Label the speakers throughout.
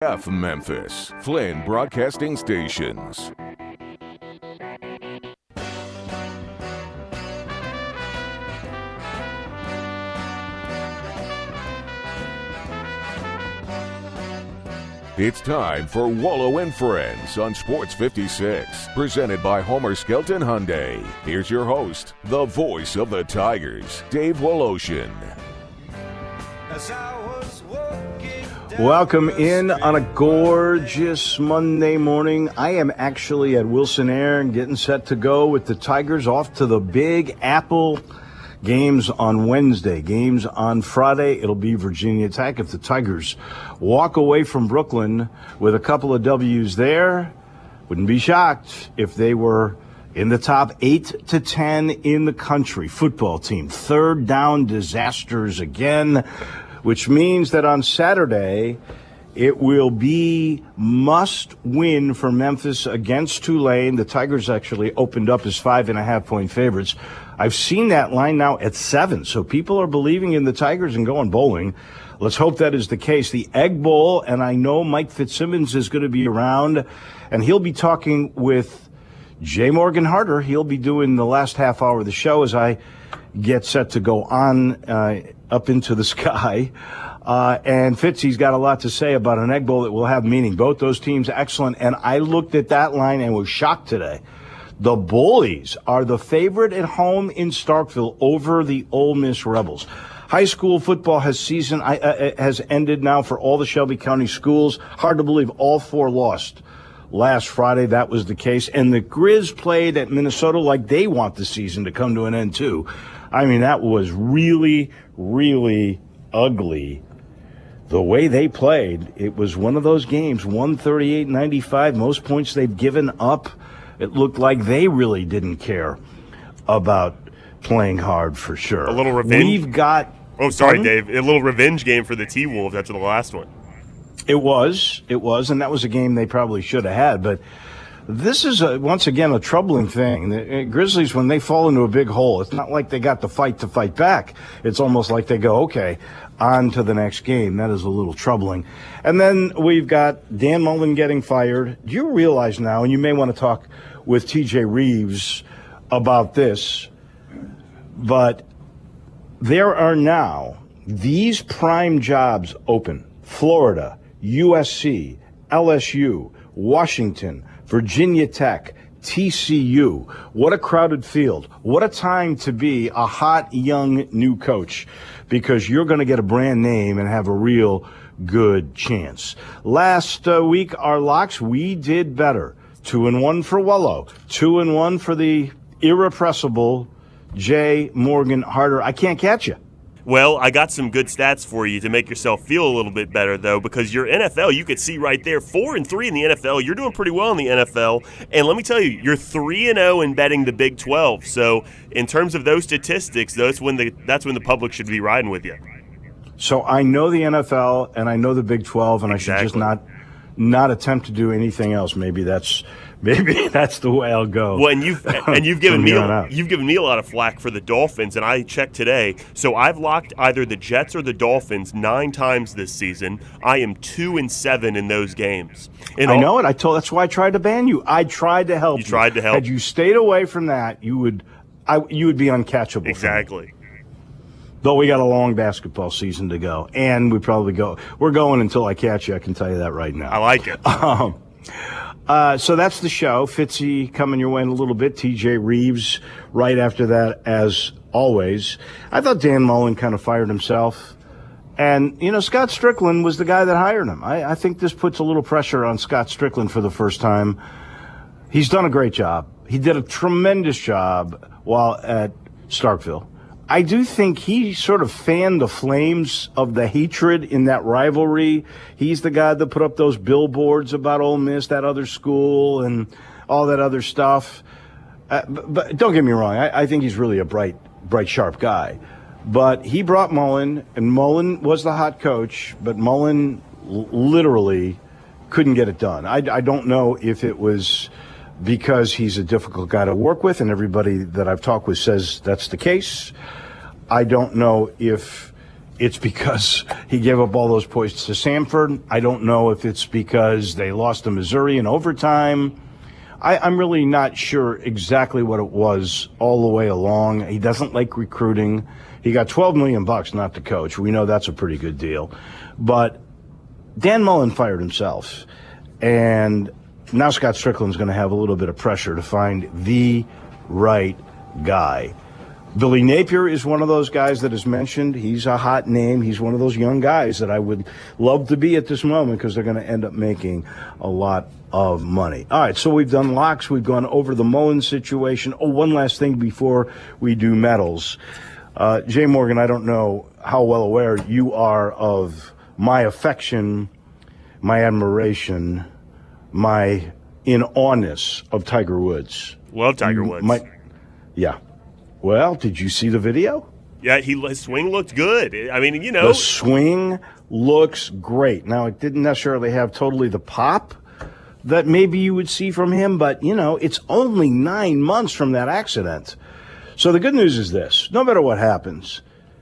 Speaker 1: F Memphis, Flynn Broadcasting Stations. It's time for Wolo and Friends on Sports 56, presented by Homer Skelton Hyundai. Here's your host, the voice of the Tigers, Dave Woloshin.
Speaker 2: Welcome in on a gorgeous Monday morning. I am actually at Wilson Air and getting set to go with the Tigers off to the Big Apple. Games on Wednesday, games on Friday. It'll be Virginia Tech. If the Tigers walk away from Brooklyn with a couple of W's there, wouldn't be shocked if they were in the top 8 to 10 in the country. Football team, third down disasters again, which means that on Saturday it will be must win for Memphis against Tulane. The Tigers actually opened up as 5.5-point favorites. I've seen that line now at 7, so people are believing in the Tigers and going bowling. Let's hope that is the case. The Egg Bowl, and I know Mike Fitzsimmons is going to be around, and he'll be talking with J. Morgan Harder. He'll be doing the last half hour of the show as I get set to go on up into the sky. And Fitzy's got a lot to say about an Egg Bowl that will have meaning. Both those teams excellent, and I looked at that line and was shocked today. The Bullies are the favorite at home in Starkville over the Ole Miss Rebels. High school football has ended now for all the Shelby County schools. Hard to believe all 4 lost. Last Friday, that was the case. And the Grizz played at Minnesota like they want the season to come to an end, too. I mean, that was really, really ugly. The way they played, it was one of those games, 138-95, most points they've given up. It looked like they really didn't care about playing hard for sure.
Speaker 3: A little revenge.
Speaker 2: We've got...
Speaker 3: Oh, sorry, Dave. A little revenge game for the T-Wolves after the last one.
Speaker 2: It was, and that was a game they probably should have had. But this is, once again, a troubling thing. The Grizzlies, when they fall into a big hole, it's not like they got the fight to fight back. It's almost like they go, okay, on to the next game. That is a little troubling. And then we've got Dan Mullen getting fired. Do you realize now, and you may want to talk with TJ Reeves about this, but there are now these prime jobs open. Florida, USC, LSU, Washington, Virginia Tech, TCU. What a crowded field. What a time to be a hot, young, new coach, because you're going to get a brand name and have a real good chance. Last week, our locks, we did better. 2-1 for Wolo, 2-1 for the irrepressible J. Morgan Harder. I can't catch you.
Speaker 3: Well, I got some good stats for you to make yourself feel a little bit better, though, because your NFL, you could see right there, 4-3 in the NFL. You're doing pretty well in the NFL. And let me tell you, you're 3-0 in betting the Big 12. So in terms of those statistics, that's when the public should be riding with you.
Speaker 2: So I know the NFL and I know the Big 12, and
Speaker 3: exactly.
Speaker 2: I should just not attempt to do anything else. Maybe that's the way I'll go.
Speaker 3: Well, and you've given me a lot of flack for the Dolphins, and I checked today. So I've locked either the Jets or the Dolphins 9 times this season. I am 2-7 in those games.
Speaker 2: I know it. That's why I tried to ban you. I tried to help you.
Speaker 3: You tried to help.
Speaker 2: Had you stayed away from that, you would be uncatchable.
Speaker 3: Exactly.
Speaker 2: Though we got a long basketball season to go, and we're going until I catch you. I can tell you that right now.
Speaker 3: I like it.
Speaker 2: So that's the show. Fitzy coming your way in a little bit. TJ Reeves right after that, as always. I thought Dan Mullen kind of fired himself. And, Scott Strickland was the guy that hired him. I think this puts a little pressure on Scott Strickland for the first time. He's done a great job. He did a tremendous job while at Starkville. I do think he sort of fanned the flames of the hatred in that rivalry. He's the guy that put up those billboards about Ole Miss, that other school, and all that other stuff. But don't get me wrong. I think he's really a bright, sharp guy. But he brought Mullen, and Mullen was the hot coach, but Mullen literally couldn't get it done. I don't know if it was because he's a difficult guy to work with, and everybody that I've talked with says that's the case. I don't know if it's because he gave up all those points to Samford. I don't know if it's because they lost to Missouri in overtime. I'm really not sure exactly what it was all the way along. He doesn't like recruiting. He got $12 million not to coach. We know that's a pretty good deal. But Dan Mullen fired himself. And now Scott Strickland's going to have a little bit of pressure to find the right guy. Billy Napier is one of those guys that is mentioned. He's a hot name. He's one of those young guys that I would love to be at this moment because they're going to end up making a lot of money. All right, so we've done locks. We've gone over the Mullen situation. Oh, one last thing before we do medals. Jay Morgan, I don't know how well aware you are of my affection, my admiration, my in awness of Tiger Woods.
Speaker 3: Love Tiger Woods.
Speaker 2: Yeah. Well, did you see the video?
Speaker 3: Yeah, his swing looked good. I mean, you know.
Speaker 2: The swing looks great. Now, it didn't necessarily have totally the pop that maybe you would see from him, but, you know, it's only 9 months from that accident. So the good news is this. No matter what happens,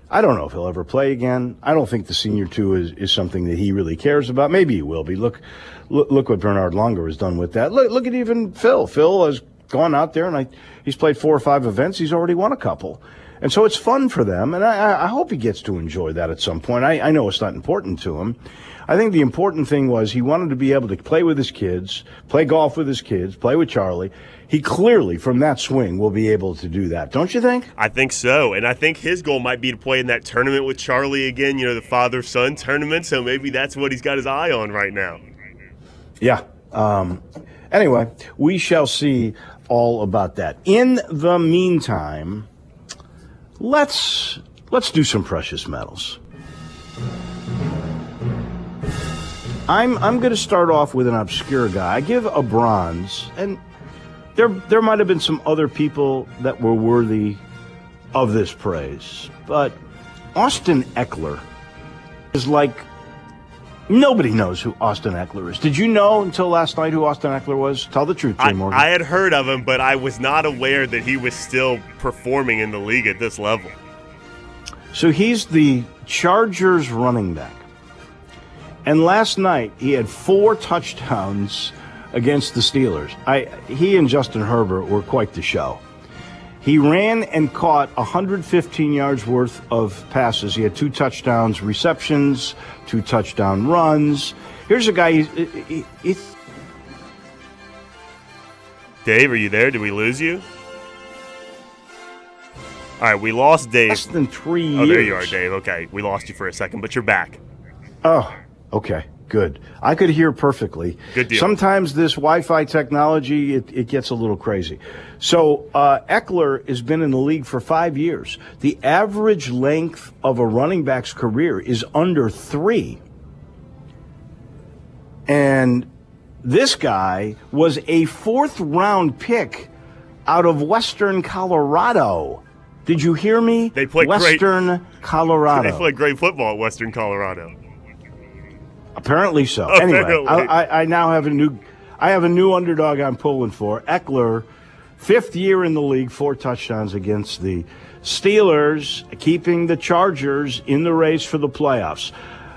Speaker 2: I don't know if he'll ever play again. I don't think the senior tour is something that he really cares about. Maybe he will be. Look what Bernard Langer has done with that. Look at even Phil. Phil has gone out there, and he's played 4 or 5 events. He's already won a couple. And so it's fun for them, and I hope he gets to enjoy that at some point. I know it's not important to him. I think the important thing was he wanted to be able to play with his kids, play golf with his kids, play with Charlie. He clearly, from that swing, will be able to do that. Don't you think?
Speaker 3: I think so. And I think his goal might be to play in that tournament with Charlie again, you know, the father-son tournament. So maybe that's what he's got his eye on right now.
Speaker 2: Yeah. Anyway, we shall see all about that. In the meantime, let's do some precious metals. I'm going to start off with an obscure guy. I give a bronze, and there might have been some other people that were worthy of this praise, but Austin Eckler is like, nobody knows who Austin Eckler is. Did you know until last night who Austin Eckler was? Tell the truth, Jay Morgan.
Speaker 3: I had heard of him, but I was not aware that he was still performing in the league at this level.
Speaker 2: So he's the Chargers running back. And last night, he had 4 touchdowns against the Steelers. He and Justin Herbert were quite the show. He ran and caught 115 yards worth of passes. He had 2 touchdowns receptions, 2 touchdown runs. Here's a guy.
Speaker 3: Dave, are you there? Did we lose you? All right, we lost Dave.
Speaker 2: Less than 3 years.
Speaker 3: Oh, there you are, Dave. Okay, we lost you for a second, but you're back.
Speaker 2: Oh, okay, good. I could hear perfectly.
Speaker 3: Good deal.
Speaker 2: Sometimes this Wi-Fi technology, it gets a little crazy. So Eckler has been in the league for 5 years. The average length of a running back's career is under 3. And this guy was a 4th-round pick out of Western Colorado. Did you hear me?
Speaker 3: They play
Speaker 2: Western Colorado.
Speaker 3: They play great football at Western Colorado.
Speaker 2: Apparently so.
Speaker 3: Apparently.
Speaker 2: Anyway, I now have a new underdog I'm pulling for. Eckler, 5th year in the league, 4 touchdowns against the Steelers, keeping the Chargers in the race for the playoffs.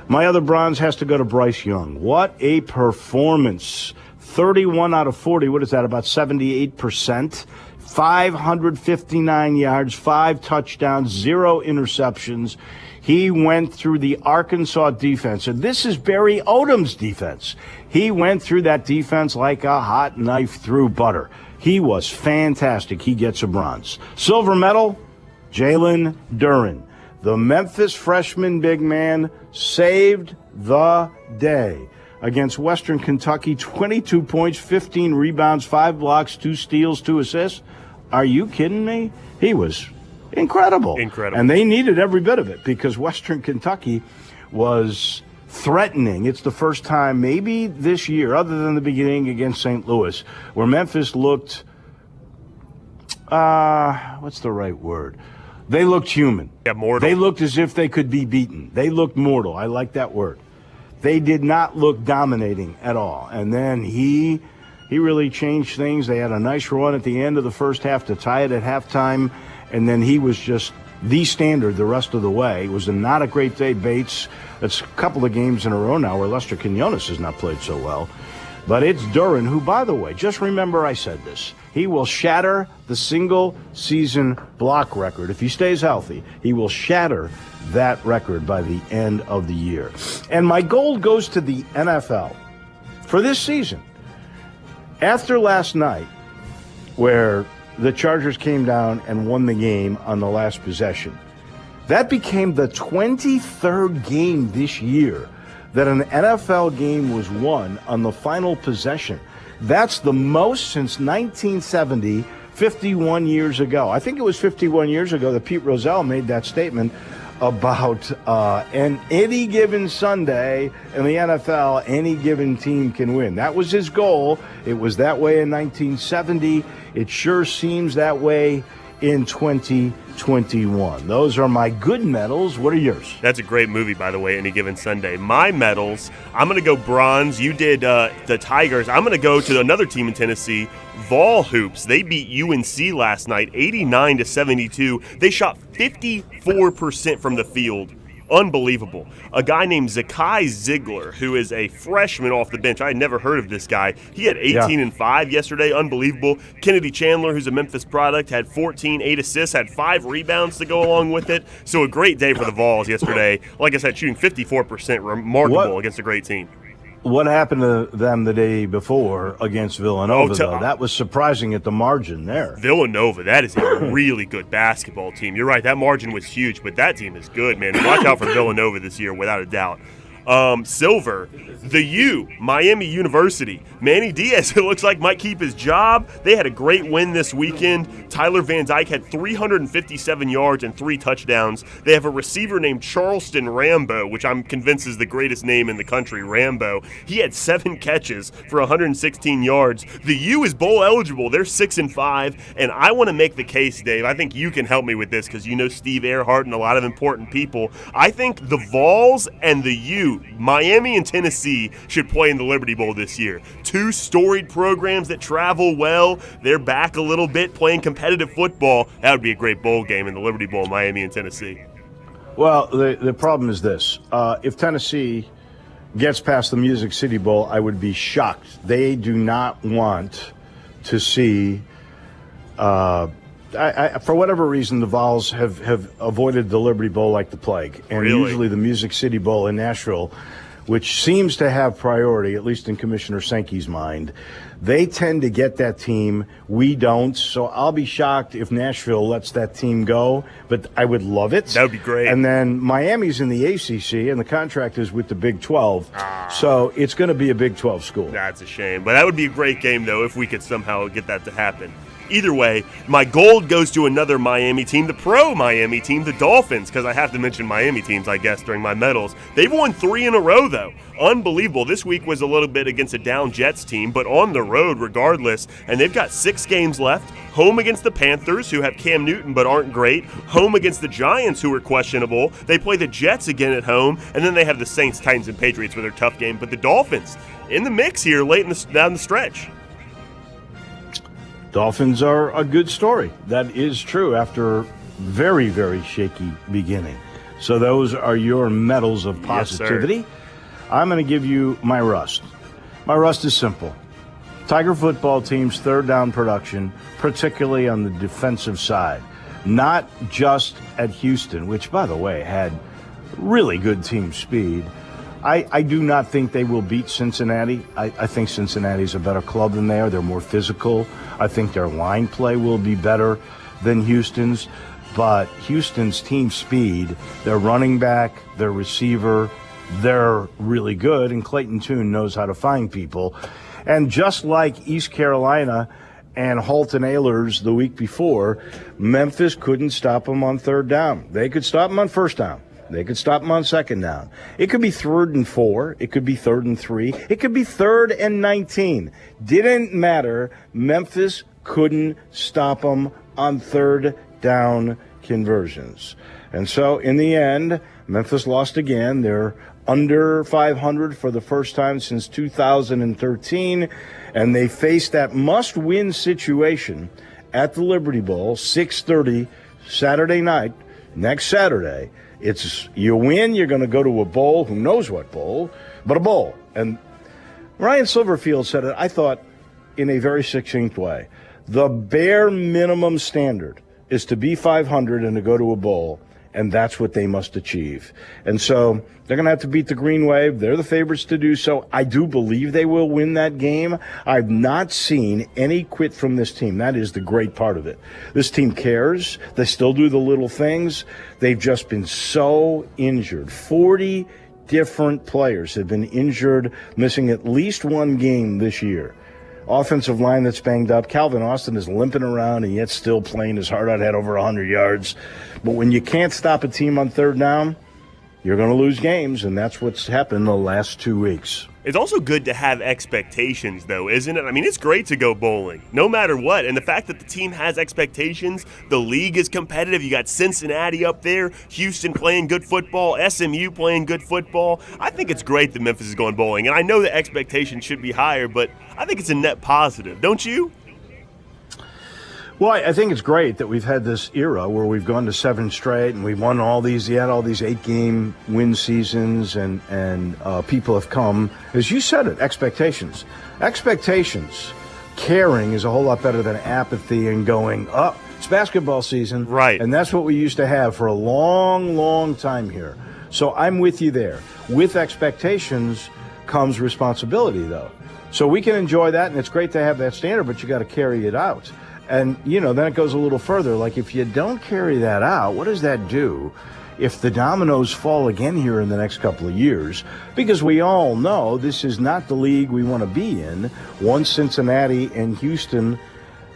Speaker 2: My other bronze has to go to Bryce Young. What a performance. 31 out of 40. What is that, about 78%? 559 yards, 5 touchdowns, 0 interceptions. He went through the Arkansas defense, and this is Barry Odom's defense. He went through that defense like a hot knife through butter. He was fantastic. He gets a bronze. Silver medal, Jalen Duren. The Memphis freshman big man saved the day against Western Kentucky. 22 points, 15 rebounds, 5 blocks, 2 steals, 2 assists. Are you kidding me? He was incredible. And they needed every bit of it because Western Kentucky was threatening. It's the first time maybe this year, other than the beginning against St. Louis, where Memphis looked, what's the right word? They looked human.
Speaker 3: Yeah, mortal.
Speaker 2: They looked as if they could be beaten. They looked mortal. I like that word. They did not look dominating at all. And then he really changed things. They had a nice run at the end of the first half to tie it at halftime. And then he was just the standard the rest of the way. It was not a great day, Bates. It's a couple of games in a row now where Lester Quinones has not played so well. But it's Duran, who, by the way, just remember I said this. He will shatter the single-season block record. If he stays healthy, he will shatter that record by the end of the year. And my gold goes to the NFL for this season. After last night, where the Chargers came down and won the game on the last possession, that became the 23rd game this year that an NFL game was won on the final possession. That's the most since 1970, 51 years ago. I think it was 51 years ago that Pete Rozelle made that statement about any given Sunday in the NFL, any given team can win. That was his goal. It was that way in 1970. It sure seems that way in 2021. Those are my good medals. What are yours?
Speaker 3: That's a great movie, by the way, Any Given Sunday. My medals, I'm going to go bronze. You did the Tigers. I'm going to go to another team in Tennessee, Vol Hoops. They beat UNC last night, 89-72. They shot 54% from the field. Unbelievable. A guy named Zakai Ziegler, who is a freshman off the bench. I had never heard of this guy. He had 18 and 5 yesterday. Unbelievable. Kennedy Chandler, who's a Memphis product, had 14, 8 assists, had 5 rebounds to go along with it. So a great day for the Vols yesterday. Like I said, shooting 54%. Remarkable against a great team.
Speaker 2: What happened to them the day before against Villanova, though? That was surprising at the margin there.
Speaker 3: Villanova, that is a really good basketball team. You're right, that margin was huge, but that team is good, man. Watch out for Villanova this year, without a doubt. Silver, the U, Miami University. Manny Diaz, it looks like, might keep his job. They had a great win this weekend. Tyler Van Dyke had 357 yards and 3 touchdowns. They have a receiver named Charleston Rambo, which I'm convinced is the greatest name in the country, Rambo. He had 7 catches for 116 yards. The U is bowl eligible. They're 6-5, and I want to make the case, Dave. I think you can help me with this because you know Steve Earhart and a lot of important people. I think the Vols and the U, Miami and Tennessee, should play in the Liberty Bowl this year. 2 storied programs that travel well. They're back a little bit playing competitive football. That would be a great bowl game in the Liberty Bowl, Miami and Tennessee.
Speaker 2: Well, the problem is this. If Tennessee gets past the Music City Bowl, I would be shocked. They do not want to see for whatever reason, the Vols have avoided the Liberty Bowl like the plague. And usually the Music City Bowl in Nashville, which seems to have priority, at least in Commissioner Sankey's mind, they tend to get that team. We don't. So I'll be shocked if Nashville lets that team go, but I would love it.
Speaker 3: That would be great.
Speaker 2: And then Miami's in the ACC, and the contract is with the Big 12. So it's going to be a Big 12 school.
Speaker 3: That's a shame. But that would be a great game, though, if we could somehow get that to happen. Either way, my gold goes to another Miami team, the pro Miami team, the Dolphins, because I have to mention Miami teams, I guess, during my medals. They've won 3 in a row, though. Unbelievable. This week was a little bit against a down Jets team, but on the road regardless, and they've got 6 games left. Home against the Panthers, who have Cam Newton but aren't great. Home against the Giants, who are questionable. They play the Jets again at home, and then they have the Saints, Titans, and Patriots with their tough game. But the Dolphins in the mix here late down the stretch.
Speaker 2: Dolphins are a good story. That is true after very, very shaky beginning. So those are your medals of positivity.
Speaker 3: Yes,
Speaker 2: I'm going to give you my rust. My rust is simple. Tiger football team's third down production, particularly on the defensive side. Not just at Houston, which, by the way, had really good team speed. I do not think they will beat Cincinnati. I think Cincinnati's a better club than they are. They're more physical. I think their line play will be better than Houston's. But Houston's team speed, their running back, their receiver, they're really good. And Clayton Tune knows how to find people. And just like East Carolina and Halton Ahlers the week before, Memphis couldn't stop them on third down. They could stop them on first down. They could stop them on second down. It could be 3rd and 4. It could be 3rd and 3. It could be 3rd and 19. Didn't matter. Memphis couldn't stop them on third down conversions. And so in the end, Memphis lost again. They're under 500 for the first time since 2013. And they face that must-win situation at the Liberty Bowl, 6:30 Saturday night. next Saturday. It's you win, you're going to go to a bowl, who knows what bowl, but a bowl. And Ryan Silverfield said it, I thought, in a very succinct way. The bare minimum standard is to be 500 and to go to a bowl, and that's what they must achieve. And so they're going to have to beat the Green Wave. They're the favorites to do so. I do believe they will win that game. I've not seen any quit from this team. That is the great part of it. This team cares. They still do the little things. They've just been so injured. 40 different players have been injured, missing at least one game this year. Offensive line that's banged up. Calvin Austin is limping around and yet still playing his heart out, had over 100 yards. But when you can't stop a team on third down, you're going to lose games, and that's what's happened the last 2 weeks.
Speaker 3: It's also good to have expectations, though, isn't it? I mean, it's great to go bowling, no matter what. And the fact that the team has expectations, the league is competitive. You got Cincinnati up there, Houston playing good football, SMU playing good football. I think it's great that Memphis is going bowling. And I know the expectations should be higher, but I think it's a net positive, don't you?
Speaker 2: Well, I think it's great that we've had this era where we've gone to 7 straight and we've won all these, you had all these 8-game win seasons and people have come, as you said it, expectations. Expectations. Caring is a whole lot better than apathy and going, oh, it's basketball season.
Speaker 3: Right.
Speaker 2: And that's what we used to have for a long, long time here. So I'm with you there. With expectations comes responsibility, though. So we can enjoy that, and it's great to have that standard, but you got to carry it out. And, then it goes a little further. Like, if you don't carry that out, what does that do if the dominoes fall again here in the next couple of years? Because we all know this is not the league we want to be in once Cincinnati and Houston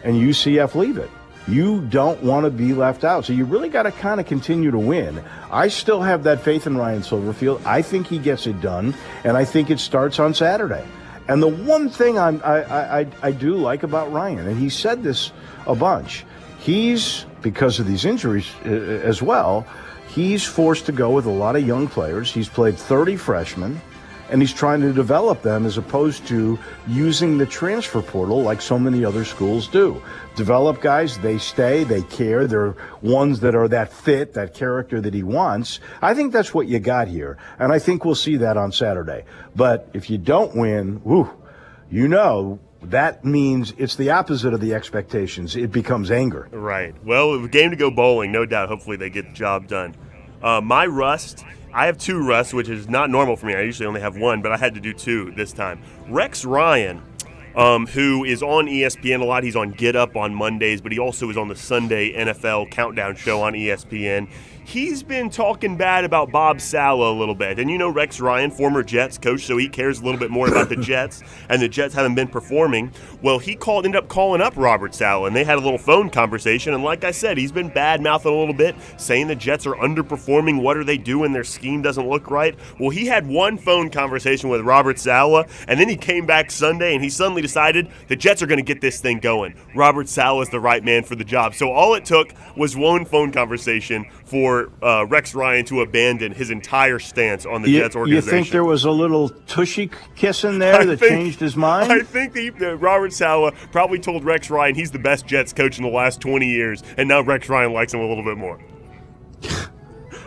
Speaker 2: and UCF leave it. You don't want to be left out. So you really got to kind of continue to win. I still have that faith in Ryan Silverfield. I think he gets it done, and I think it starts on Saturday. And the one thing I do like about Ryan, and he said this a bunch, he's, because of these injuries as well, he's forced to go with a lot of young players. He's played 30 freshmen, and he's trying to develop them as opposed to using the transfer portal like so many other schools do. Develop guys, they stay, they care, they're ones that are that fit, that character that he wants. I think that's what you got here, and I think we'll see that on Saturday. But if you don't win, that means it's the opposite of the expectations. It becomes anger.
Speaker 3: Right. Well, game to go bowling, no doubt. Hopefully they get the job done. My rust, I have 2 rusts, which is not normal for me. I usually only have 1, but I had to do 2 this time. Rex Ryan, who is on ESPN a lot. He's on Get Up on Mondays, but he also is on the Sunday NFL Countdown show on ESPN. He's been talking bad about Bob Saleh a little bit. And Rex Ryan, former Jets coach, so he cares a little bit more about the Jets, and the Jets haven't been performing. Well, he ended up calling up Robert Saleh, and they had a little phone conversation. And like I said, he's been bad-mouthing a little bit, saying the Jets are underperforming. What are they doing? Their scheme doesn't look right. Well, he had one phone conversation with Robert Saleh, and then he came back Sunday, and he suddenly decided the Jets are going to get this thing going. Robert Saleh is the right man for the job. So all it took was one phone conversation for Rex Ryan to abandon his entire stance on the Jets organization.
Speaker 2: You think there was a little tushy kiss in there that changed his mind?
Speaker 3: I think that Robert Saleh probably told Rex Ryan he's the best Jets coach in the last 20 years, and now Rex Ryan likes him a little bit more.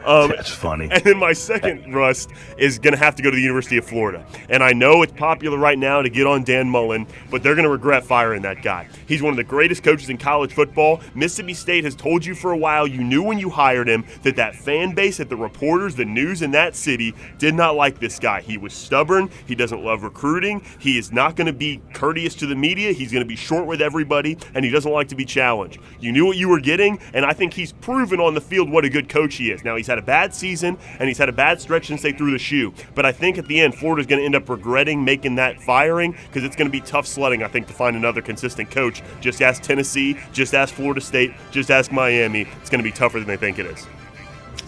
Speaker 2: That's funny.
Speaker 3: And then my second rust is going to have to go to the University of Florida. And I know it's popular right now to get on Dan Mullen, but they're going to regret firing that guy. He's one of the greatest coaches in college football. Mississippi State has told you for a while, you knew when you hired him, that fan base, that the reporters, the news in that city did not like this guy. He was stubborn. He doesn't love recruiting. He is not going to be courteous to the media. He's going to be short with everybody, and he doesn't like to be challenged. You knew what you were getting, and I think he's proven on the field what a good coach he is. Now, he's had a bad season, and he's had a bad stretch since they threw the shoe. But I think at the end, Florida's going to end up regretting making that firing because it's going to be tough sledding, I think, to find another consistent coach. Just ask Tennessee, just ask Florida State, just ask Miami. It's going to be tougher than they think it is.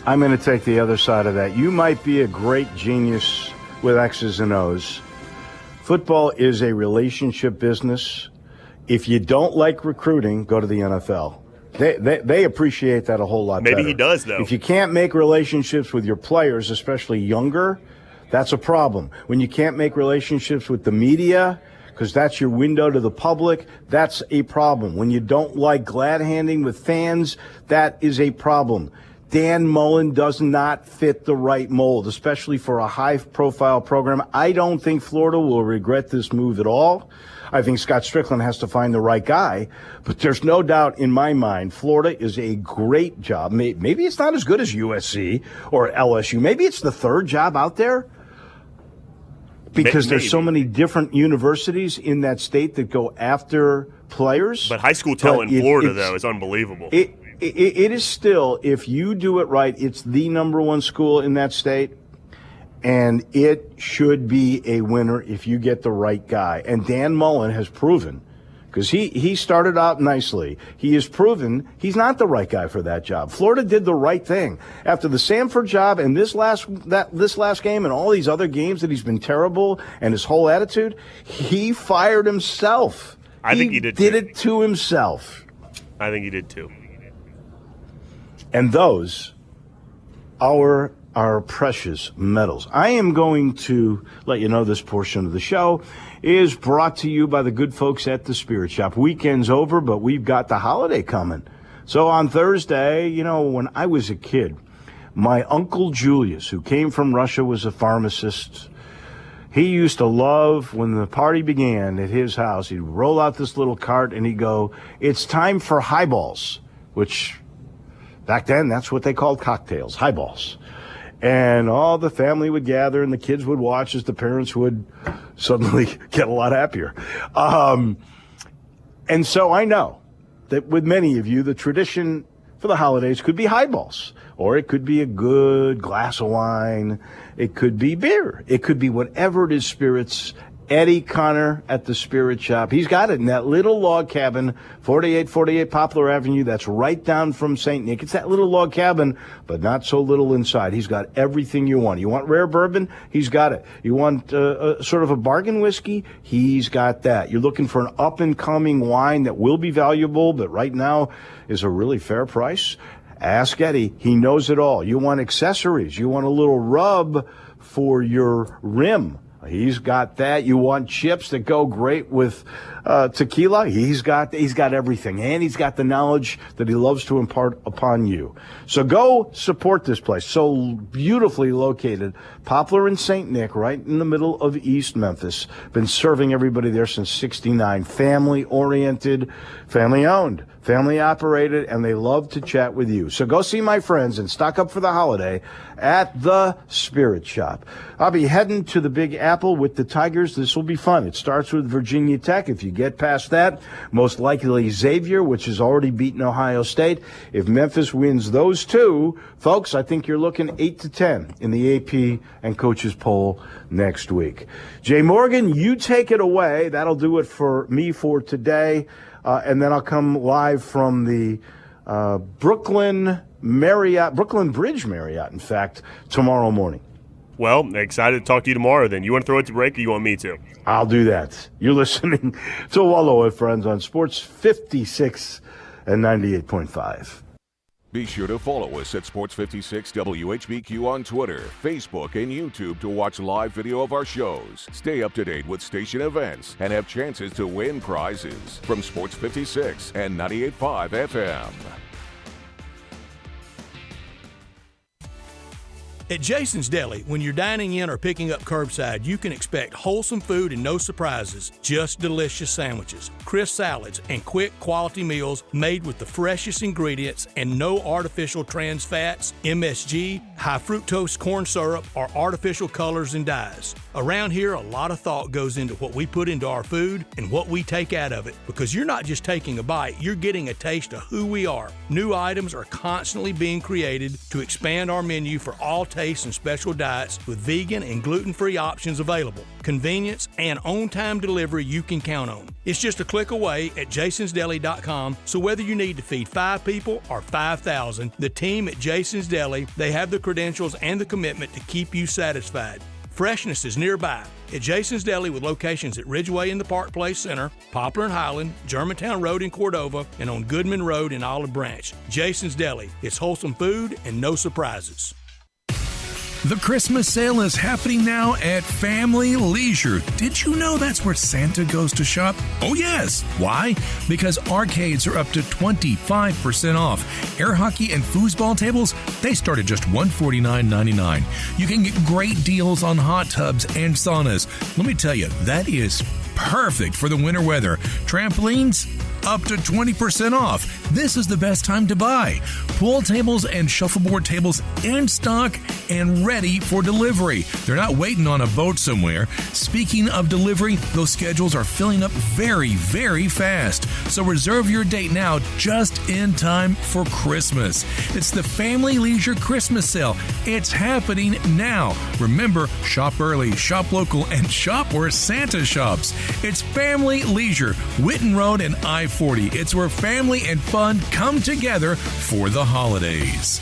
Speaker 2: I'm going to take the other side of that. You might be a great genius with X's and O's. Football is a relationship business. If you don't like recruiting, go to the NFL. They appreciate that a whole lot better.
Speaker 3: Maybe he does, though.
Speaker 2: If you can't make relationships with your players, especially younger, that's a problem. When you can't make relationships with the media, because that's your window to the public, that's a problem. When you don't like glad-handing with fans, that is a problem. Dan Mullen does not fit the right mold, especially for a high-profile program. I don't think Florida will regret this move at all. I think Scott Strickland has to find the right guy. But there's no doubt in my mind, Florida is a great job. Maybe it's not as good as USC or LSU. Maybe it's the third job out there. Because there's so many different universities in that state that go after players.
Speaker 3: But high school talent in Florida, though, is unbelievable.
Speaker 2: It is still, if you do it right, it's the number one school in that state. And it should be a winner if you get the right guy. And Dan Mullen has proven, because he started out nicely, he has proven he's not the right guy for that job. Florida did the right thing. After the Samford job and this last game and all these other games that he's been terrible and his whole attitude, he fired himself.
Speaker 3: I think he did
Speaker 2: it to himself.
Speaker 3: I think he did too.
Speaker 2: And those are our precious metals. I am going to let you know this portion of the show is brought to you by the good folks at the Spirit Shop. Weekend's over, but we've got the holiday coming. So on Thursday, when I was a kid, my Uncle Julius, who came from Russia, was a pharmacist. He used to love, when the party began at his house, he'd roll out this little cart and he'd go, "It's time for highballs," which back then, that's what they called cocktails, highballs. And all the family would gather and the kids would watch as the parents would suddenly get a lot happier. And so I know that with many of you, the tradition for the holidays could be highballs, or it could be a good glass of wine. It could be beer. It could be whatever it is, spirits. Eddie Connor at the Spirit Shop. He's got it in that little log cabin, 4848 Poplar Avenue. That's right down from St. Nick. It's that little log cabin, but not so little inside. He's got everything you want. You want rare bourbon? He's got it. You want sort of a bargain whiskey? He's got that. You're looking for an up-and-coming wine that will be valuable, but right now is a really fair price? Ask Eddie. He knows it all. You want accessories. You want a little rub for your rim. He's got that. You want chips that go great with tequila? He's got everything. And he's got the knowledge that he loves to impart upon you. So go support this place. So beautifully located. Poplar and St. Nick, right in the middle of East Memphis. Been serving everybody there since '69. Family-oriented, family-owned, family-operated, and they love to chat with you. So go see my friends and stock up for the holiday at the Spirit Shop. I'll be heading to the Big Apple with the Tigers. This will be fun. It starts with Virginia Tech. If you get past that, most likely Xavier, which has already beaten Ohio State. If Memphis wins those two, folks, I think you're looking 8-10 in the AP and coaches poll next week. Jay Morgan, you take it away. That'll do it for me for today. And then I'll come live from the Brooklyn Bridge Marriott, in fact, tomorrow morning.
Speaker 3: Well, excited to talk to you tomorrow then. You want to throw it to break or you want me to?
Speaker 2: I'll do that. You're listening to Wolo and Friends on Sports 56 and 98.5.
Speaker 1: Be sure to follow us at Sports 56 WHBQ on Twitter, Facebook, and YouTube to watch live video of our shows. Stay up to date with station events and have chances to win prizes from Sports 56 and 98.5 FM.
Speaker 4: At Jason's Deli, when you're dining in or picking up curbside, you can expect wholesome food and no surprises, just delicious sandwiches, crisp salads, and quick quality meals made with the freshest ingredients and no artificial trans fats, MSG, high fructose corn syrup, or artificial colors and dyes. Around here, a lot of thought goes into what we put into our food and what we take out of it, because you're not just taking a bite, you're getting a taste of who we are. New items are constantly being created to expand our menu for all tastes and special diets with vegan and gluten-free options available. Convenience and on-time delivery you can count on. It's just a click away at jasonsdeli.com, so whether you need to feed 5 people or 5,000, the team at Jason's Deli, they have the credentials and the commitment to keep you satisfied. Freshness is nearby at Jason's Deli with locations at Ridgeway in the Park Place Center, Poplar and Highland, Germantown Road in Cordova, and on Goodman Road in Olive Branch. Jason's Deli. It's wholesome food and no surprises.
Speaker 5: The Christmas sale is happening now at Family Leisure. Did you know that's where Santa goes to shop? Oh, yes. Why? Because arcades are up to 25% off. Air hockey and foosball tables, they start at just $149.99. You can get great deals on hot tubs and saunas. Let me tell you, that is perfect for the winter weather. Trampolines, up to 20% off. This is the best time to buy. Pool tables and shuffleboard tables in stock and ready for delivery. They're not waiting on a boat somewhere. Speaking of delivery, those schedules are filling up very, very fast. So reserve your date now, just in time for Christmas. It's the Family Leisure Christmas Sale. It's happening now. Remember, shop early, shop local, and shop where Santa shops. It's Family Leisure, Witten Road and I-40. It's where family and fun come together for the holidays.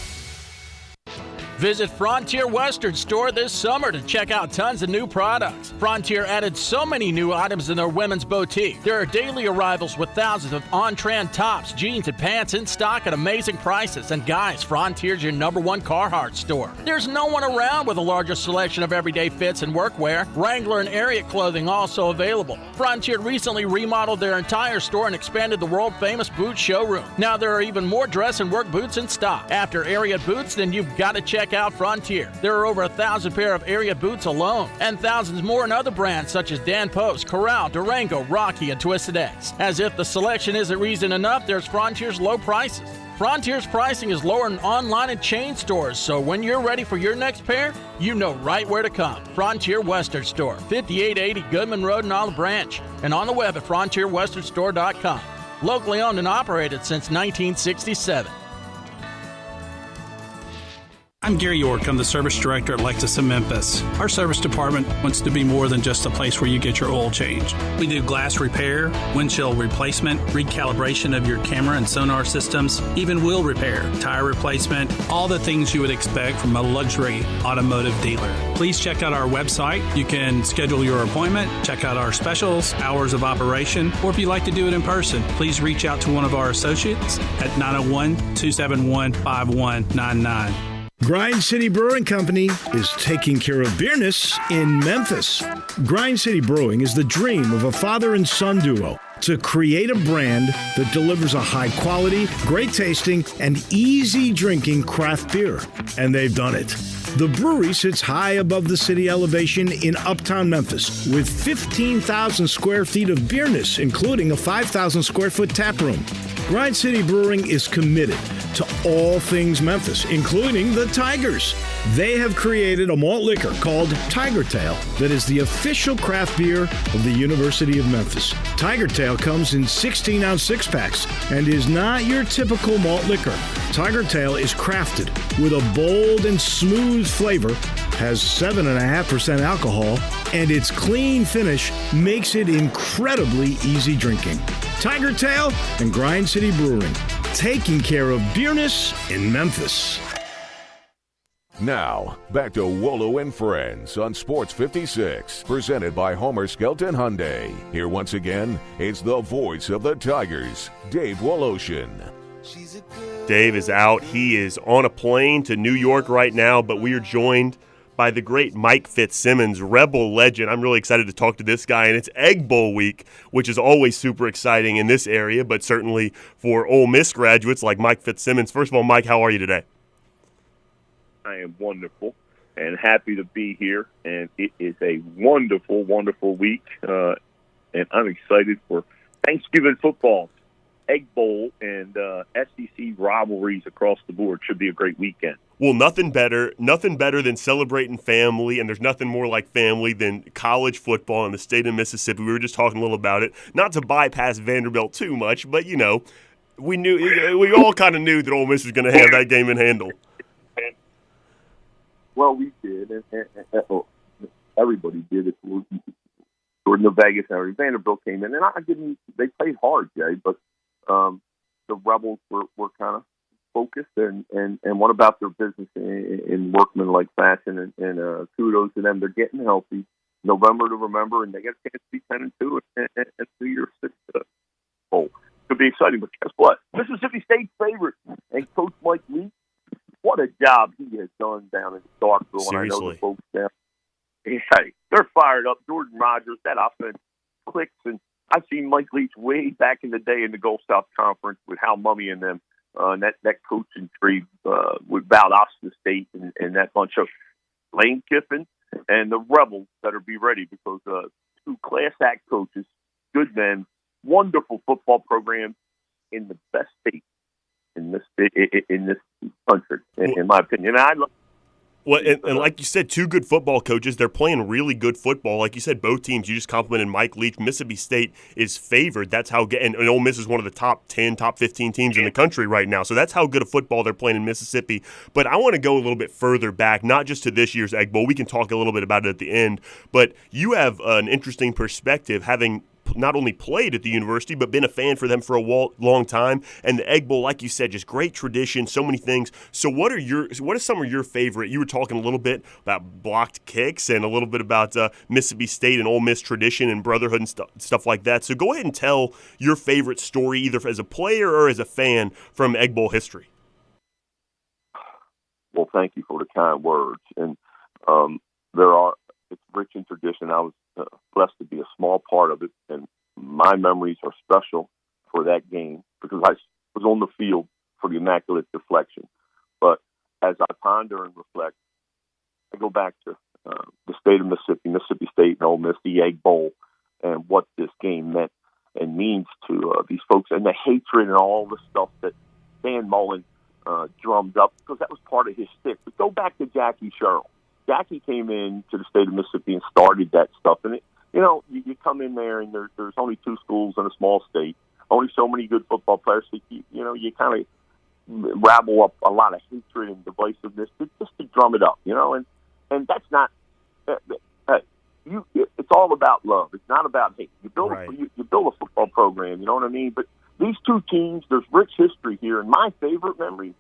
Speaker 6: Visit Frontier Western Store this summer to check out tons of new products. Frontier added so many new items in their women's boutique. There are daily arrivals with thousands of on-trend tops, jeans, and pants in stock at amazing prices. And guys, Frontier's your #1 Carhartt store. There's no one around with a larger selection of everyday fits and workwear. Wrangler and Ariat clothing also available. Frontier recently remodeled their entire store and expanded the world-famous boot showroom. Now there are even more dress and work boots in stock. After Ariat boots, then you've got to check out Frontier. There are over 1,000 pair of Ariat boots alone, and thousands more in other brands such as Dan Post, Corral, Durango, Rocky, and Twisted X. As if the selection isn't reason enough, there's Frontier's low prices. Frontier's pricing is lower than online and chain stores, so when you're ready for your next pair, you know right where to come. Frontier Western Store, 5880 Goodman Road in Olive Branch, and on the web at frontierwesternstore.com. Locally owned and operated since 1967.
Speaker 7: I'm Gary York. I'm the service director at Lexus of Memphis. Our service department wants to be more than just a place where you get your oil changed. We do glass repair, windshield replacement, recalibration of your camera and sonar systems, even wheel repair, tire replacement, all the things you would expect from a luxury automotive dealer. Please check out our website. You can schedule your appointment, check out our specials, hours of operation, or if you'd like to do it in person, please reach out to one of our associates at 901-271-5199.
Speaker 2: Grind City Brewing Company is taking care of beerness in Memphis. Grind City Brewing is the dream of a father and son duo to create a brand that delivers a high quality, great tasting, and easy drinking craft beer. And they've done it. The brewery sits high above the city elevation in uptown Memphis with 15,000 square feet of beerness, including a 5,000 square foot tap room. Grind City Brewing is committed to all things Memphis, including the Tigers. They have created a malt liquor called Tiger Tail that is the official craft beer of the University of Memphis. Tiger Tail comes in 16-ounce six-packs and is not your typical malt liquor. Tiger Tail is crafted with a bold and smooth flavor, has 7.5% alcohol, and its clean finish makes it incredibly easy drinking. Tiger Tail and Grind City Brewing, taking care of beerness in Memphis.
Speaker 1: Now, back to Wolo and Friends on Sports 56, presented by Homer Skelton Hyundai. Here once again, it's the voice of the Tigers, Dave Woloshin.
Speaker 3: Dave is out. He is on a plane to New York right now, but we are joined by the great Mike Fitzsimmons, Rebel legend. I'm really excited to talk to this guy, and it's Egg Bowl week, which is always super exciting in this area, but certainly for Ole Miss graduates like Mike Fitzsimmons. First of all, Mike, how are you today?
Speaker 8: I am wonderful and happy to be here, and it is a wonderful, wonderful week, and I'm excited for Thanksgiving football, Egg Bowl, and SEC rivalries across the board. Should be a great weekend.
Speaker 3: Well, nothing better than celebrating family, and there's nothing more like family than college football in the state of Mississippi. We were just talking a little about it. Not to bypass Vanderbilt too much, but, we all kind of knew that Ole Miss was going to have that game in handle.
Speaker 8: Well, we did, and everybody did. Jordan of Vegas and everybody. Vanderbilt came in, and they played hard, Jay, but the Rebels were kind of focused and went about their business in workmanlike fashion, and kudos to them. They're getting healthy. November to remember, and they got a chance to be 10-2 and 2 year 6 bowl. Could be exciting, but guess what? Mississippi State's favorite and Coach Mike Leach. What a job he has done down in Starkville Nashville, and I know the
Speaker 3: Seriously.
Speaker 8: folks down. Hey, they're fired up. Jordan Rodgers, that offense clicks, and I've seen Mike Leach way back in the day in the Gulf South Conference with Hal Mummy and them, and that coaching tree with Valdosta State and that bunch of Lane Kiffin and the Rebels better be ready because two class act coaches, good men, wonderful football program in the best state in this country, in my opinion. And I love.
Speaker 3: Well, and like you said, two good football coaches. They're playing really good football. Like you said, both teams, you just complimented Mike Leach. Mississippi State is favored. That's how – and Ole Miss is one of the top 10, top 15 teams in the country right now. So that's how good a football they're playing in Mississippi. But I want to go a little bit further back, not just to this year's Egg Bowl. We can talk a little bit about it at the end. But you have an interesting perspective having – not only played at the university, but been a fan for them for a long time. And the Egg Bowl, like you said, just great tradition, so many things. So what are some of your favorite? You were talking a little bit about blocked kicks and a little bit about Mississippi State and Ole Miss tradition and brotherhood and stuff like that. So go ahead and tell your favorite story, either as a player or as a fan, from Egg Bowl history.
Speaker 8: Well, thank you for the kind words. And it's rich in tradition. I was blessed to be a small part of it, and my memories are special for that game because I was on the field for the Immaculate Deflection. But as I ponder and reflect, I go back to the state of Mississippi State and Ole Miss, the Egg Bowl, and what this game meant and means to these folks, and the hatred and all the stuff that Dan Mullen drummed up, because that was part of his stick. But go back to Jackie Sherrill. Jackie came in to the state of Mississippi and started that stuff. And, you come in there and there's only two schools in a small state, only so many good football players. So you kind of rabble up a lot of hatred and divisiveness just to drum it up, and that's not it's all about love. It's not about hate. You build you build a football program, you know what I mean? But these two teams, there's rich history here. And my favorite memory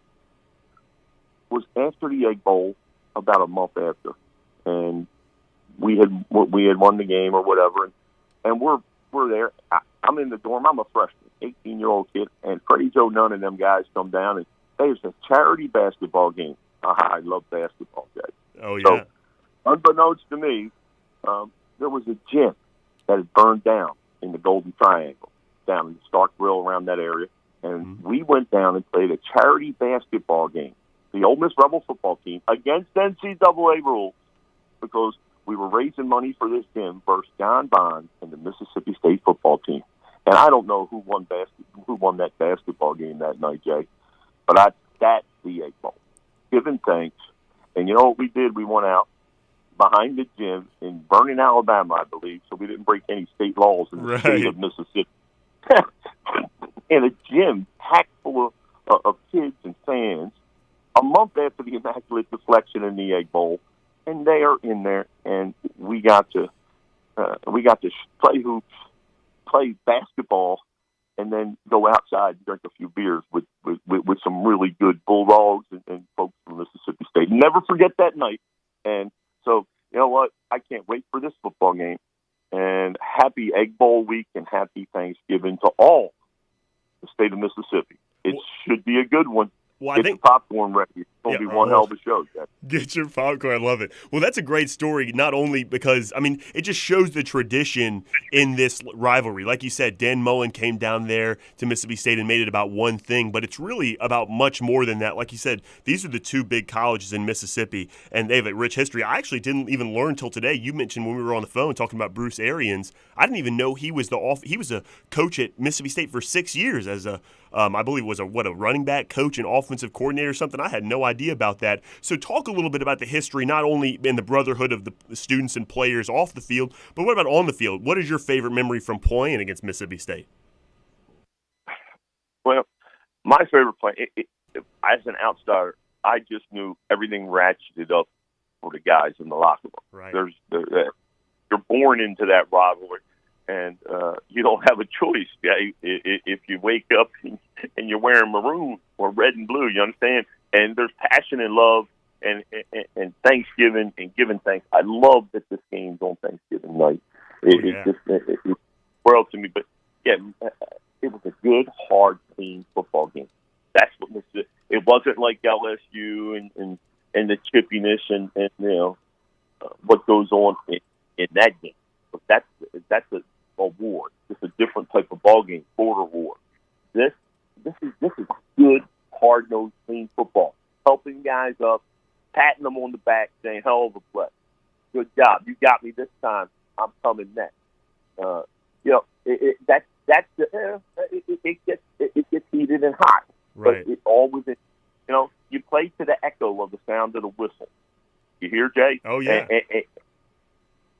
Speaker 8: was after the Egg Bowl, about a month after, and we had won the game or whatever, and we're there. I'm in the dorm. I'm a freshman, 18-year-old kid, and Freddie Joe Nunn and them guys come down, and there's a charity basketball game. I love basketball, guys.
Speaker 3: Oh yeah.
Speaker 8: So, unbeknownst to me, there was a gym that had burned down in the Golden Triangle, down in the Starkville, around that area, and we went down and played a charity basketball game, the Ole Miss Rebel football team, against NCAA rules, because we were raising money for this gym versus John Bond and the Mississippi State football team. And I don't know who won that basketball game that night, Jay, but that's the Egg Bowl. Giving thanks. And you know what we did? We went out behind the gym in Vernon, Alabama, I believe, so we didn't break any state laws in the state of Mississippi. In a gym packed full of kids and fans, a month after the Immaculate Deflection in the Egg Bowl, and they are in there, and we got to play hoops, play basketball, and then go outside and drink a few beers with some really good Bulldogs and folks from Mississippi State. Never forget that night. And so, you know what? I can't wait for this football game. And happy Egg Bowl week and happy Thanksgiving to all the state of Mississippi. It should be a good one.
Speaker 3: Well,
Speaker 8: Get your popcorn ready. It's going to be one hell of a show, Jack.
Speaker 3: Get your popcorn. I love it. Well, that's a great story, not only because, it just shows the tradition in this rivalry. Like you said, Dan Mullen came down there to Mississippi State and made it about one thing, but it's really about much more than that. Like you said, these are the two big colleges in Mississippi, and they have a rich history. I actually didn't even learn until today. You mentioned when we were on the phone talking about Bruce Arians. I didn't even know he was a coach at Mississippi State for 6 years as I believe was a running back coach and offensive coordinator or something. I had no idea about that. So talk a little bit about the history, not only in the brotherhood of the students and players off the field, but what about on the field? What is your favorite memory from playing against Mississippi State?
Speaker 8: Well, my favorite play, as an outsider, I just knew everything ratcheted up for the guys in the locker room.
Speaker 3: Right.
Speaker 8: You're born into that rivalry. And you don't have a choice, guy. If you wake up and you're wearing maroon or red and blue, you understand? And there's passion and love and Thanksgiving and giving thanks. I love that this game's on Thanksgiving night. It's world to me. But, yeah, it was a good, hard, clean football game. That's what Mississippi. It wasn't like LSU and and the chippiness and what goes on in that game. But that's a award. It's a different type of ball game, border war. This is good, hard-nosed, clean football. Helping guys up, patting them on the back, saying, hell of a play. Good job. You got me this time. I'm coming next. It gets heated and hot.
Speaker 3: Right.
Speaker 8: But it always, you play to the echo of the sound of the whistle. You hear, Jay?
Speaker 3: Oh, yeah.
Speaker 8: And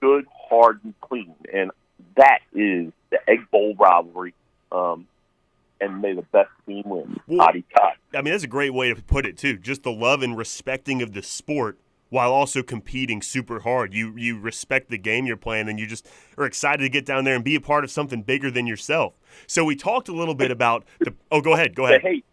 Speaker 8: good, hard, and clean. And that is the Egg Bowl rivalry. And may the best team win. Toddy Todd.
Speaker 3: I mean, that's a great way to put it, too. Just the love and respecting of the sport while also competing super hard. You respect the game you're playing, and you just are excited to get down there and be a part of something bigger than yourself. So we talked a little bit about the – oh, go ahead.
Speaker 8: The hate.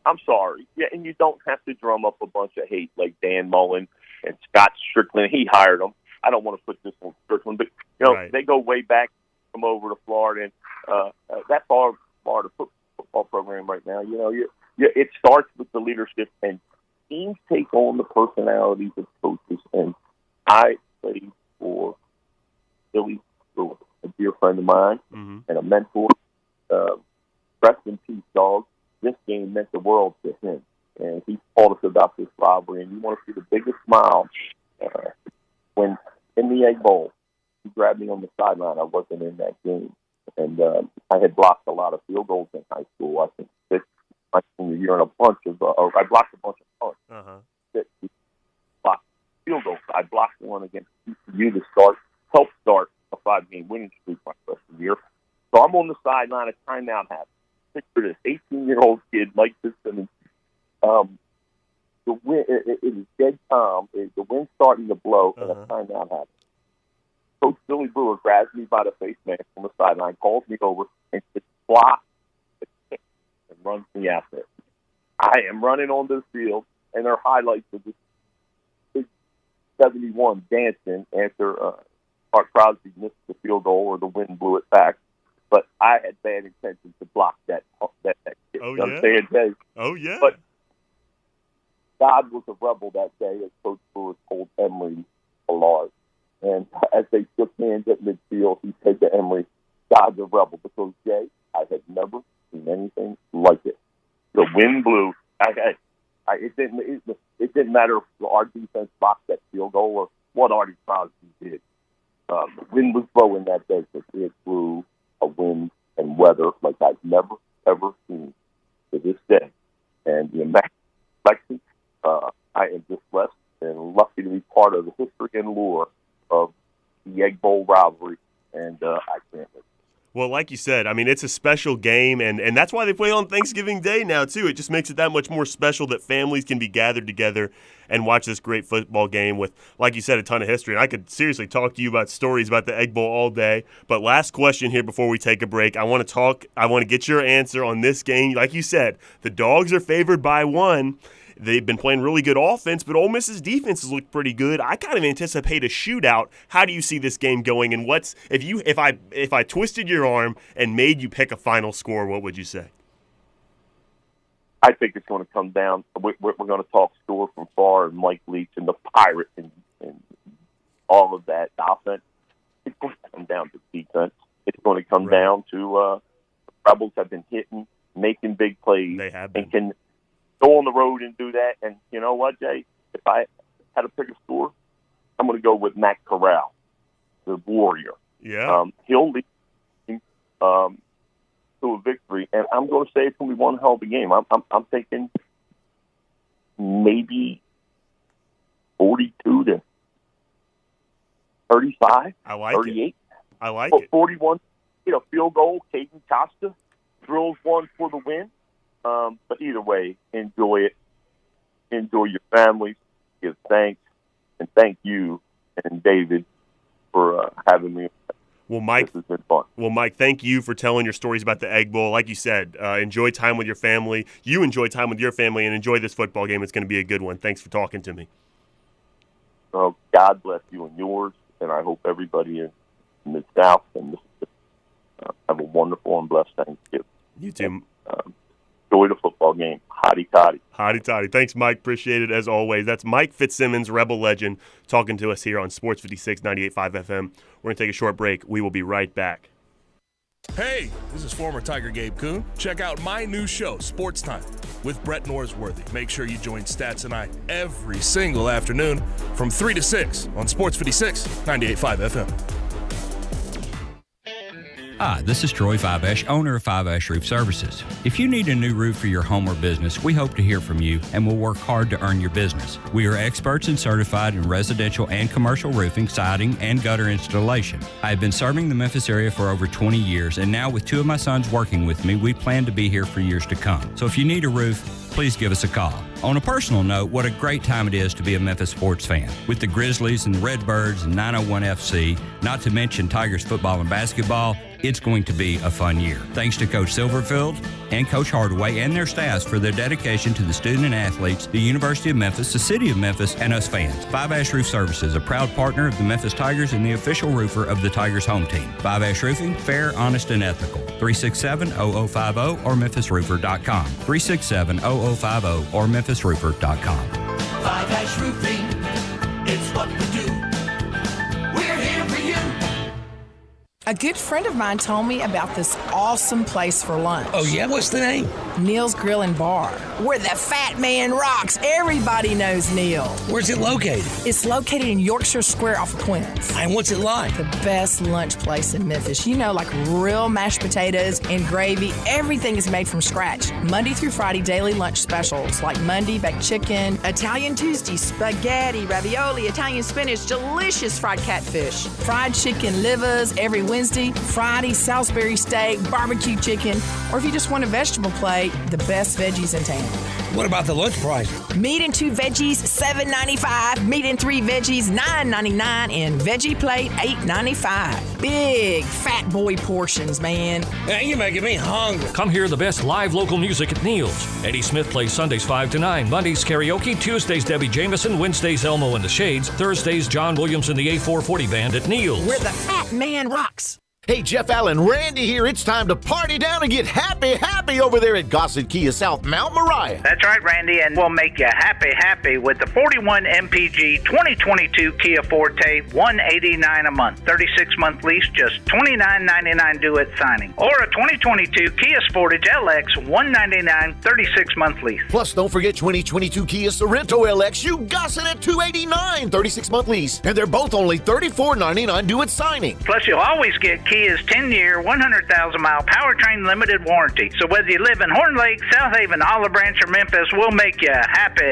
Speaker 8: I'm sorry. Yeah, and you don't have to drum up a bunch of hate like Dan Mullen and Scott Strickland. He hired them. I don't want to put this on Strickland, but,
Speaker 3: right.
Speaker 8: They go way back from over to Florida, and that's our Florida football program right now. It starts with the leadership, and teams take on the personalities of coaches. And I played for Billy Stewart, a dear friend of mine, and a mentor. Rest in peace, dog. This game meant the world to him, and he told us about this rivalry. And you want to see the biggest smile when in the Egg Bowl, he grabbed me on the sideline. I wasn't in that game. And I had blocked a lot of field goals in high school. I think 6 my senior year, and I blocked a bunch of punts. That blocked field goals. I blocked one against TCU to help start a 5-game winning streak my freshman year. So I'm on the sideline. A timeout happens. Picture this 18-year-old kid, Mike Fitzsimmons. The wind, it is dead calm. The wind's starting to blow, and a timeout happens. Coach Billy Brewer grabs me by the face mask on the sideline, calls me over, and just blocks and runs me out there. I am running onto the field, and there are highlights of this big 71 dancing after Art Crosby missed the field goal or the wind blew it back. But I had bad intentions to block that kid.
Speaker 3: Oh,
Speaker 8: you know what I'm saying, Dave?
Speaker 3: Oh, yeah.
Speaker 8: But God was a rebel that day, as Coach Brewer told Emory Allard. And as they shook hands at midfield, he said to Emory, God's a rebel. Because, Jay, I had never seen anything like it. The wind blew. It didn't matter if our defense blocked that field goal or what Artie Crosby did. The wind was blowing that day, but it blew a wind and weather like I've never, ever seen to this day. And the election, I am just blessed and lucky to be part of the history and lore of the Egg Bowl rivalry, and I can't wait.
Speaker 3: Well, like you said, I mean, it's a special game, and that's why they play on Thanksgiving Day now, too. It just makes it that much more special that families can be gathered together and watch this great football game with, like you said, a ton of history. And I could seriously talk to you about stories about the Egg Bowl all day. But last question here before we take a break. I want to get your answer on this game. Like you said, the Dogs are favored by 1. They've been playing really good offense, but Ole Miss's defense has looked pretty good. I kind of anticipate a shootout. How do you see this game going? And if I twisted your arm and made you pick a final score, what would you say?
Speaker 8: I think it's going to come down. We're going to talk score from far and Mike Leach and the Pirates and all of that offense. It's going to come down to defense. It's going to come down to Rebels have been hitting, making big plays.
Speaker 3: They have been.
Speaker 8: And can go on the road and do that. And you know what, Jay? If I had to pick a score, I'm going to go with Matt Corral, the Warrior.
Speaker 3: Yeah.
Speaker 8: He'll lead to a victory, and I'm going to say it's going to be one hell of a game. I'm thinking maybe 42 to 35.
Speaker 3: I like
Speaker 8: 38.
Speaker 3: It. I like it.
Speaker 8: 41. Field goal. Caden Costa drills one for the win. But either way, enjoy it. Enjoy your families. Give thanks. And thank you and David for having me.
Speaker 3: Well, Mike,
Speaker 8: this has been fun.
Speaker 3: Well, Mike, thank you for telling your stories about the Egg Bowl. Like you said, enjoy time with your family. You enjoy time with your family and enjoy this football game. It's going to be a good one. Thanks for talking to me.
Speaker 8: Oh, God bless you and yours, and I hope everybody in the South and have a wonderful and blessed Thanksgiving.
Speaker 3: You too.
Speaker 8: Enjoy the football game. Hi. Hotty toddy.
Speaker 3: Hotty toddy. Thanks, Mike. Appreciate it as always. That's Mike Fitzsimmons, Rebel legend, talking to us here on Sports 56 98.5 FM. We're going to take a short break. We will be right back.
Speaker 9: Hey, this is former Tiger Gabe Kuhn. Check out my new show, Sports Time, with Brett Norsworthy. Make sure you join Stats and I every single afternoon from 3 to 6 on Sports 56 98.5 FM.
Speaker 10: Hi, this is Troy Fiveash, owner of Fiveash Roof Services. If you need a new roof for your home or business, we hope to hear from you and will work hard to earn your business. We are experts and certified in residential and commercial roofing, siding, and gutter installation. I have been serving the Memphis area for over 20 years, and now with 2 of my sons working with me, we plan to be here for years to come. So if you need a roof, please give us a call. On a personal note, what a great time it is to be a Memphis sports fan. With the Grizzlies and the Redbirds and 901 FC, not to mention Tigers football and basketball, it's going to be a fun year. Thanks to Coach Silverfield and Coach Hardaway and their staffs for their dedication to the student and athletes, the University of Memphis, the City of Memphis, and us fans. Five Ash Roof Services, a proud partner of the Memphis Tigers and the official roofer of the Tigers home team. Five Ash Roofing, fair, honest, and ethical. 367-0050 or memphisroofer.com. 367-0050 or memphisroofer.com.
Speaker 11: Five Ash Roofing, it's what we do. We're here for you.
Speaker 12: A good friend of mine told me about this awesome place for lunch.
Speaker 13: Oh, yeah? What's the name?
Speaker 12: Neil's Grill and Bar, where the fat man rocks. Everybody knows Neil.
Speaker 13: Where's it located?
Speaker 12: It's located in Yorkshire Square off of Quince.
Speaker 13: And what's it like?
Speaker 12: The best lunch place in Memphis. You know, like real mashed potatoes and gravy. Everything is made from scratch. Monday through Friday, daily lunch specials like Monday baked chicken, Italian Tuesday spaghetti, ravioli, Italian spinach, delicious fried catfish, fried chicken livers every Wednesday, Friday Salisbury steak, barbecue chicken, or if you just want a vegetable plate, the best veggies in town.
Speaker 13: What about the lunch price?
Speaker 12: Meat and 2 veggies, $7.95. Meat and 3 veggies, $9.99. And veggie plate, $8.95. Big fat boy portions, man.
Speaker 13: Man, you're making me hungry.
Speaker 14: Come hear the best live local music at Neil's. Eddie Smith plays Sundays 5 to 9, Mondays karaoke, Tuesdays Debbie Jameson, Wednesdays Elmo and the Shades, Thursdays John Williams and the A440 Band at Neil's.
Speaker 12: Where the fat man rocks.
Speaker 15: Hey, Jeff Allen, Randy here. It's time to party down and get happy over there at Gossett Kia South Mount Moriah.
Speaker 16: That's right, Randy, and we'll make you happy with the 41 MPG 2022 Kia Forte, $189 a month. 36-month lease, just $29.99 due at signing. Or a 2022 Kia Sportage LX, $199, 36-month lease.
Speaker 15: Plus, don't forget 2022 Kia Sorento LX. You Gossett at $289, 36-month lease. And they're both only $34.99 due at signing.
Speaker 16: Plus, you'll always get Kia's 10-year, 100,000-mile powertrain limited warranty. So whether you live in Horn Lake, South Haven, Olive Branch, or Memphis, we'll make you happy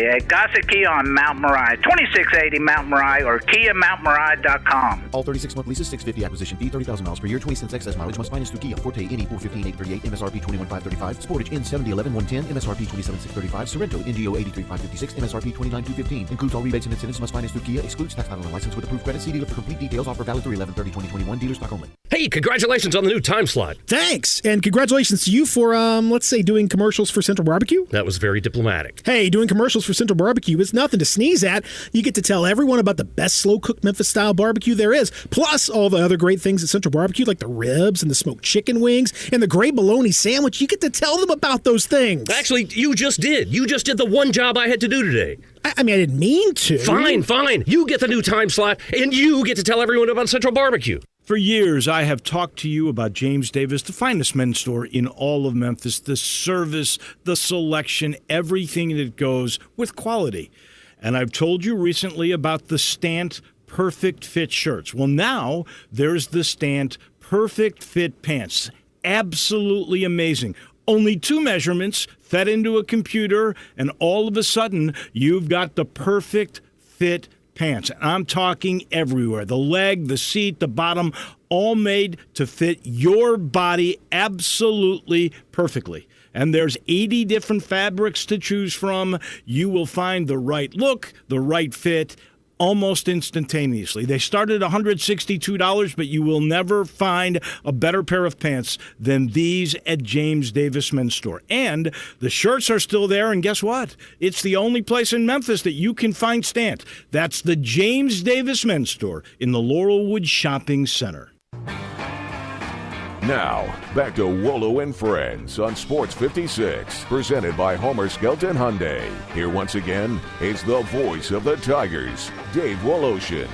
Speaker 16: at Gossett Kia on Mount Moriah, 2680 Mount Moriah, or KiaMountMoriah.com.
Speaker 15: All 36-month leases, $650 acquisition fee, 30,000 miles per year, 20 cents excess mileage, must finance through Kia. Forte NE 415,838, MSRP 21,535, Sportage N 7011 110, MSRP 27,635, Sorento NGO 83,556, MSRP 29,215. Includes all rebates and incentives, must finance through Kia, excludes tax title and license with approved credit. See dealer for complete details. Offer valid through 11/30/2021. Dealer stock only.
Speaker 17: Hey, congratulations on the new time slot.
Speaker 18: Thanks. And congratulations to you for, let's say, doing commercials for Central Barbecue.
Speaker 17: That was very diplomatic.
Speaker 18: Hey, doing commercials for Central Barbecue is nothing to sneeze at. You get to tell everyone about the best slow-cooked Memphis-style barbecue there is, plus all the other great things at Central Barbecue, like the ribs and the smoked chicken wings and the great bologna sandwich. You get to tell them about those things.
Speaker 17: Actually, you just did. You just did the one job I had to do today.
Speaker 18: I mean, I didn't mean to.
Speaker 17: Fine. You get the new time slot, and you get to tell everyone about Central Barbecue.
Speaker 2: For years, I have talked to you about James Davis, the finest men's store in all of Memphis, the service, the selection, everything that goes with quality. And I've told you recently about the Stant Perfect Fit shirts. Well, now there's the Stant Perfect Fit pants. Absolutely amazing. Only 2 measurements fed into a computer, and all of a sudden, you've got the perfect fit pants. I'm talking everywhere. The leg, the seat, the bottom, all made to fit your body absolutely perfectly. And there's 80 different fabrics to choose from. You will find the right look, the right fit, almost instantaneously. They start at $162, but you will never find a better pair of pants than these at James Davis Men's Store. And the shirts are still there, and guess what? It's the only place in Memphis that you can find Stant. That's the James Davis Men's Store in the Laurelwood Shopping Center.
Speaker 1: Now, back to Wolo and Friends on Sports 56, presented by Homer Skelton Hyundai. Here once again is the voice of the Tigers, Dave Woloshin.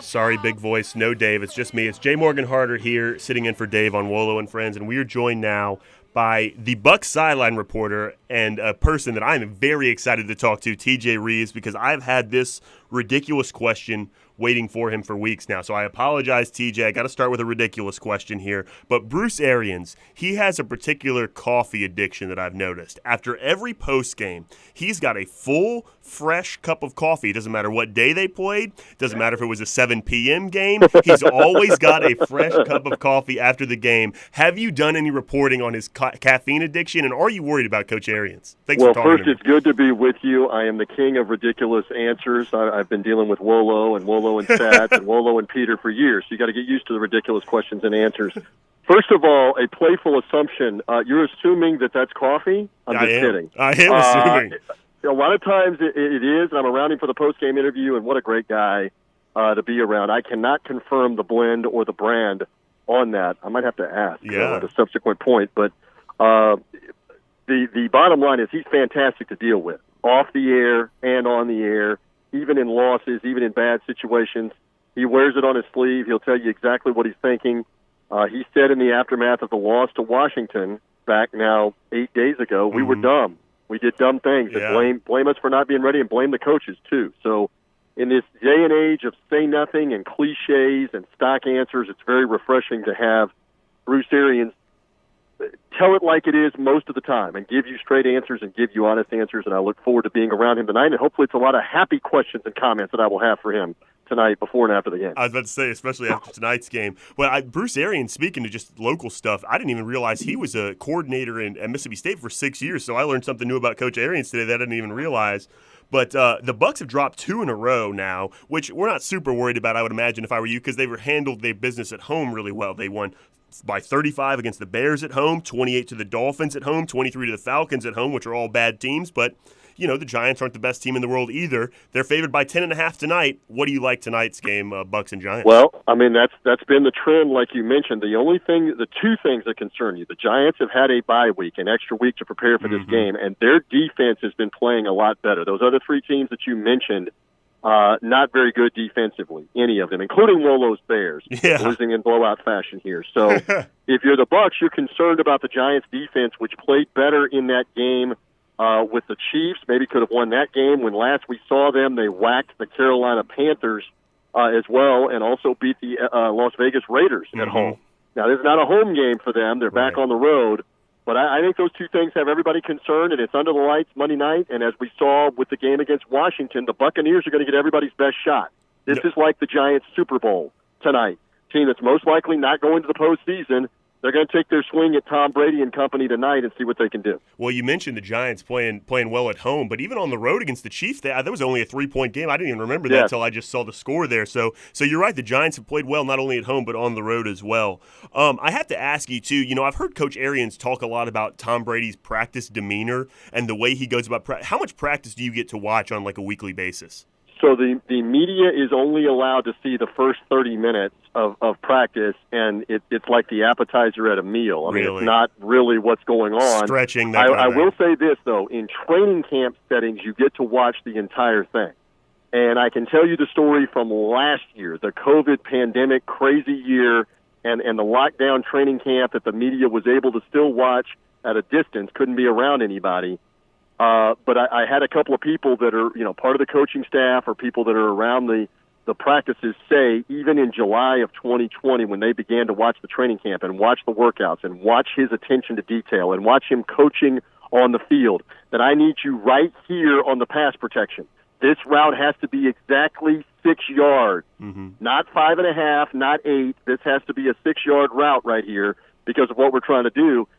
Speaker 3: Sorry, big voice. No, Dave. It's just me. It's Jay Morgan Harder here, sitting in for Dave on Wolo and Friends, and we are joined now by the Bucs sideline reporter and a person that I'm very excited to talk to, TJ Reeves, because I've had this ridiculous question waiting for him for weeks now. So I apologize, TJ. I got to start with a ridiculous question here. But Bruce Arians, he has a particular coffee addiction that I've noticed. After every post game, he's got a full, fresh cup of coffee. It doesn't matter what day they played. It doesn't matter if it was a 7 p.m. game. He's always got a fresh cup of coffee after the game. Have you done any reporting on his caffeine addiction, and are you worried about Coach Arians? Thanks for talking
Speaker 19: first,
Speaker 3: to me.
Speaker 19: it's good to be with you. I am the king of ridiculous answers. I've been dealing with Wolo and Stats and Wolo and Peter for years, so you got to get used to the ridiculous questions and answers. First of all, a playful assumption. You're assuming that that's coffee? I'm just kidding.
Speaker 3: I am assuming.
Speaker 19: A lot of times it is. I'm around him for the post-game interview, and what a great guy to be around. I cannot confirm the blend or the brand on that. I might have to ask at a subsequent point, but the bottom line is he's fantastic to deal with, off the air and on the air, even in losses, even in bad situations. He wears it on his sleeve. He'll tell you exactly what he's thinking. He said in the aftermath of the loss to Washington back now 8 days ago, we were dumb. We did dumb things. And blame us for not being ready and blame the coaches, too. So in this day and age of say nothing and cliches and stock answers, it's very refreshing to have Bruce Arians tell it like it is most of the time and give you straight answers and give you honest answers, and I look forward to being around him tonight, and hopefully it's a lot of happy questions and comments that I will have for him tonight before and after the game.
Speaker 3: I was about to say, especially after tonight's game. Well, Bruce Arians, speaking to just local stuff, I didn't even realize he was a coordinator at Mississippi State for 6 years, so I learned something new about Coach Arians today that I didn't even realize. But the Bucs have dropped 2 in a row now, which we're not super worried about, I would imagine, if I were you, because they've handled their business at home really well. They won by 35 against the Bears at home, 28 to the Dolphins at home, 23 to the Falcons at home, which are all bad teams. But, you know, the Giants aren't the best team in the world either. They're favored by 10.5 tonight. What do you like tonight's game, Bucs and Giants?
Speaker 19: Well, I mean, that's been the trend, like you mentioned. The two things that concern you, the Giants have had a bye week, an extra week to prepare for this game, and their defense has been playing a lot better. Those other 3 teams that you mentioned, not very good defensively, any of them, including Wolo's Bears, losing in blowout fashion here. So if you're the Bucs, you're concerned about the Giants' defense, which played better in that game with the Chiefs. Maybe could have won that game. When last we saw them, they whacked the Carolina Panthers as well, and also beat the Las Vegas Raiders at home. Now, this is not a home game for them. They're back on the road. But I think those 2 things have everybody concerned, and it's under the lights Monday night. And as we saw with the game against Washington, the Buccaneers are going to get everybody's best shot. This is like the Giants' Super Bowl tonight. Team that's most likely not going to the postseason. They're going to take their swing at Tom Brady and company tonight and see what they can do.
Speaker 3: Well, you mentioned the Giants playing well at home, but even on the road against the Chiefs, that was only a 3-point game. I didn't even remember that until I just saw the score there. So you're right. The Giants have played well not only at home but on the road as well. I have to ask you, too, you know, I've heard Coach Arians talk a lot about Tom Brady's practice demeanor and the way he goes about practice. How much practice do you get to watch on like a weekly basis?
Speaker 19: So the media is only allowed to see the first 30 minutes of practice, and it's like the appetizer at a meal. I mean, it's not really what's going on.
Speaker 3: Stretching.
Speaker 19: I will say this, though. In training camp settings, you get to watch the entire thing. And I can tell you the story from last year, the COVID pandemic crazy year, and the lockdown training camp that the media was able to still watch at a distance, couldn't be around anybody. But I had a couple of people that are, you know, part of the coaching staff or people that are around the practices say, even in July of 2020, when they began to watch the training camp and watch the workouts and watch his attention to detail and watch him coaching on the field, that I need you right here on the pass protection. This route has to be exactly 6 yards, not 5.5, not 8. This has to be a 6-yard route right here because of what we're trying to do.